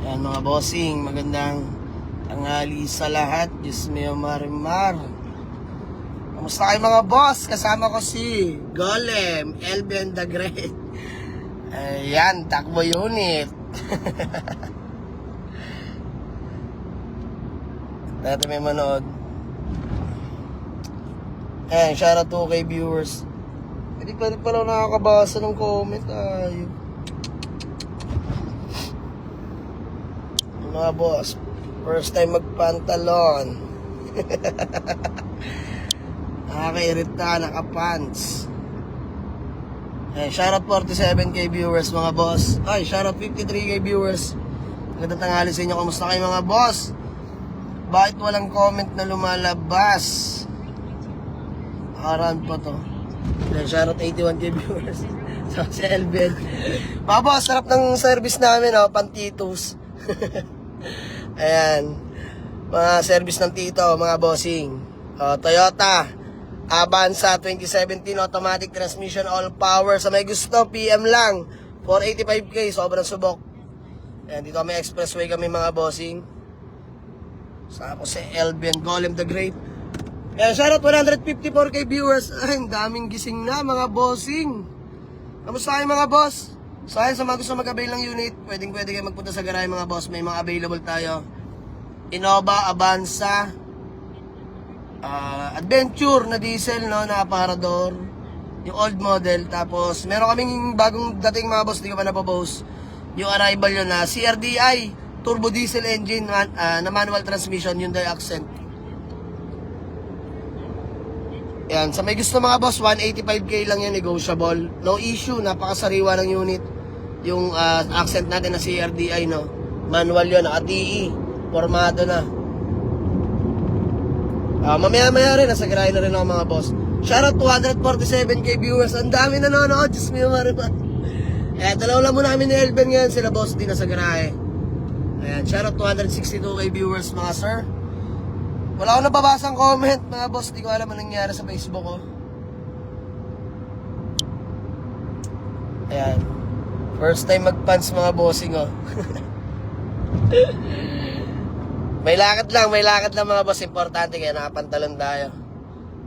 Ayan mga bossing, magandang tanghali sa lahat. Diyos mio marimar. Kamusta kayo mga boss? Kasama ko si Golem, Elben the Great. Ayan, takbo unit. Dati may manood. Ayan, shoutout to kay viewers. Hindi pa rin pala nakakabasa ng comment. Ayun. Mga boss, first time magpantalon. Nakakairita, nakapants. Eh, shoutout 47k viewers mga boss. Ay, shoutout 53k viewers. Magandang tanghali sa inyo. Kamusta kayo mga boss? Bakit walang comment na lumalabas? Aran pa to. Then, shoutout 81k viewers. So, si Elben. Mga boss, sarap ng service namin, oh, pantitos. Ayan, mga service ng tito, mga bossing. Toyota Avanza 2017 automatic transmission, all power. Sa may gusto, PM lang, 485k, sobrang subok. Ayan, dito kami expressway kami mga bossing. Saka ako si Elben, Golem the Great. Ayan, shoutout 154k viewers. Ay, ang daming gising na mga bossing. Kamusta kayo mga boss? So ayun, sa mga gusto mag-avail ng unit, pwede kayo magpunta sa garahe mga boss. May mga available tayo. Innova, Avanza, Adventure na diesel, no, na aparador, yung old model. Tapos meron kaming bagong dating mga boss, di ko pa napopost. Yung arrival yun na CRDI turbo diesel engine na manual transmission, Hyundai Accent. Yan, sa may gusto mga boss, 185k lang yan, negotiable. No issue, napakasariwa ng unit. Yung accent natin na CRDI, no? Manual yun, naka-TE. Formado na. Mamaya-maya rin, nasa garahe na rin ako mga boss. Shoutout 247k viewers. Ang dami nanonood, Diyos mio maripan. Dalaw lang muna namin ni Elben ngayon. Sila boss din nasa garahe. Ayan, shoutout 262k viewers mga sir. Wala akong nababasang comment mga boss. Di ko alam anong nangyari sa Facebook ko. Ayan. First time mag-pants mga bossing, oh. May lakad lang mga boss. Importante kaya nakapantalon tayo.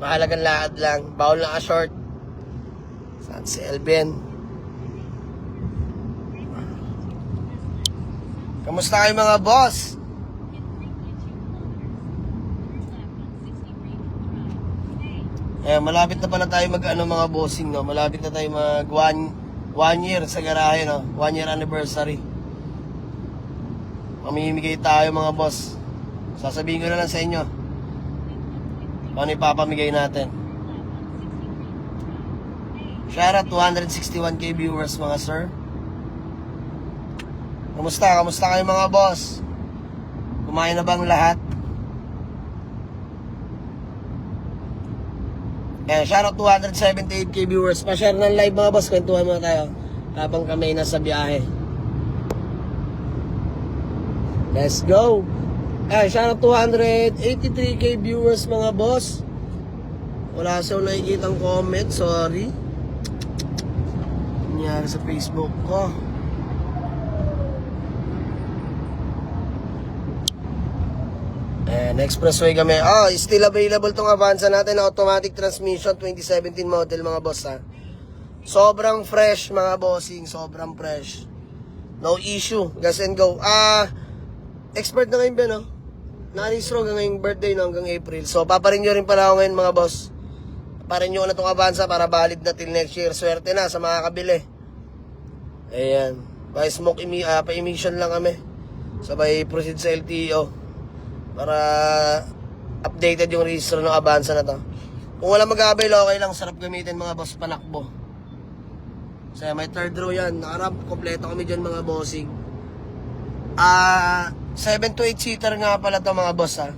Mahalagang lakad lang. Bawal lang ka-short. Saan si Elben? Kamusta kayo mga boss? Eh, malapit na pala tayo mag-ano mga bossing, no? Malapit na tayo mag one year sa garahe, no? 1 year anniversary. Mamimigay tayo mga boss. Sasabihin ko na lang sa inyo ano ipapamigay natin. Shoutout 261k viewers mga sir. Kamusta kayo mga boss? Kumain na bang lahat? Shoutout 278k viewers. Pa-share ng live mga boss. Kwentuhan muna tayo habang kami nasa biyahe. Let's go. Shoutout 283k viewers mga boss. Wala siyang nakikitang comment. Sorry. Nangyari sa Facebook ko. Expressway kami. Still available tong Avanza natin na automatic transmission 2017 model mga boss, ha. Sobrang fresh mga bossing, sobrang fresh. No issue, gas and go. Expert na ngayon ba, no? Na-restro ngayong birthday, no, hanggang April. So paparenew rin pala ako ngayon mga boss. Paparenew ko na tong Avanza para valid na till next year. Swerte na sa mga kabili. Ayan. Pa-emission lang kami. Sabay proceed sa LTO. Para updated yung registro ng Avanza na to. Kung wala mag-avail, okay lang. Sarap gamitin mga boss, panakbo. Kasi may third row yan. Nakaramp, kompleto kami dyan mga bossing. 7 to 8 seater nga pala to mga boss, ha.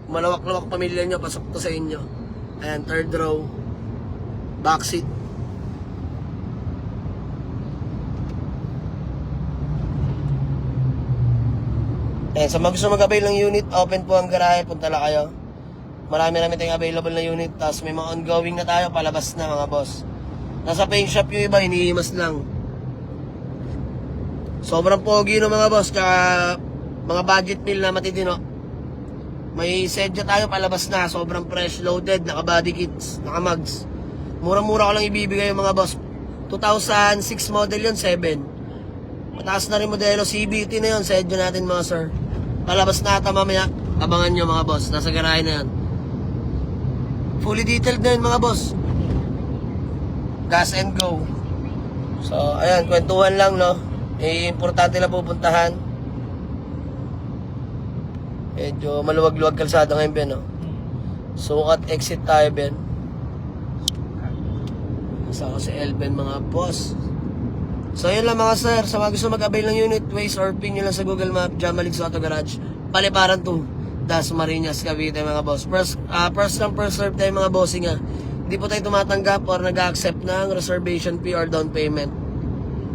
Malawak-lawak pamilya nyo, pasok to sa inyo. Ayan, third row. Backseat. Sa mga gusto mag-avail ng unit, open po ang garahe, punta lang kayo. Marami tayong available na unit. Tapos may mga ongoing na tayo, palabas na mga boss. Nasa paint shop yung iba, hinihimas lang. Sobrang pogi no mga boss, tsaka mga budget meal na matitino. May sedya tayo palabas na, sobrang fresh, loaded, naka body kits, naka mugs. Murang-mura ko lang ibibigay yung mga boss. 2006 model yun, 7. Mataas na rin modelo, CBT na yun, sedya natin mga sir. Palabas na ata mamaya, abangan nyo mga boss, nasa garahe na yan. Fully detailed na yun mga boss. Gas and go. So, ayan, kwentuhan lang, no? Importante lang pupuntahan. Medyo maluwag-luwag kalsada ngayon, Ben, no? Sukat exit tayo, Ben. Nasa ako si Elben, mga boss. So, yun lang mga sir. Sa mga gusto mag-avail ng unit, Waze or pin nyo lang sa Google Map, Jamaligs Auto Garage. Paliparan 2, Dasmariñas, Cavite, mga boss. First come, first serve tayo mga bossing, ha. Hindi po tayo tumatanggap or nag-accept ng reservation fee or down payment.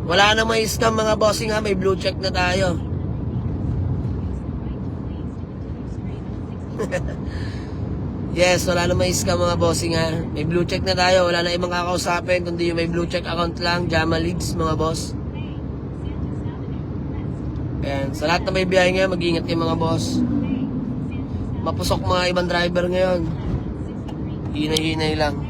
Wala na may scam mga bossing, ha. May blue check na tayo. Yes, wala na may scam mga bossing, ha. May blue check na tayo. Wala na ibang kakausapin kundi yung may blue check account lang, Jamaligs mga boss. Ayan, sa lahat na may biyahe ngayon, mag-iingat kayo mga boss. Mapusok mga ibang driver ngayon. Hinay-hinay lang.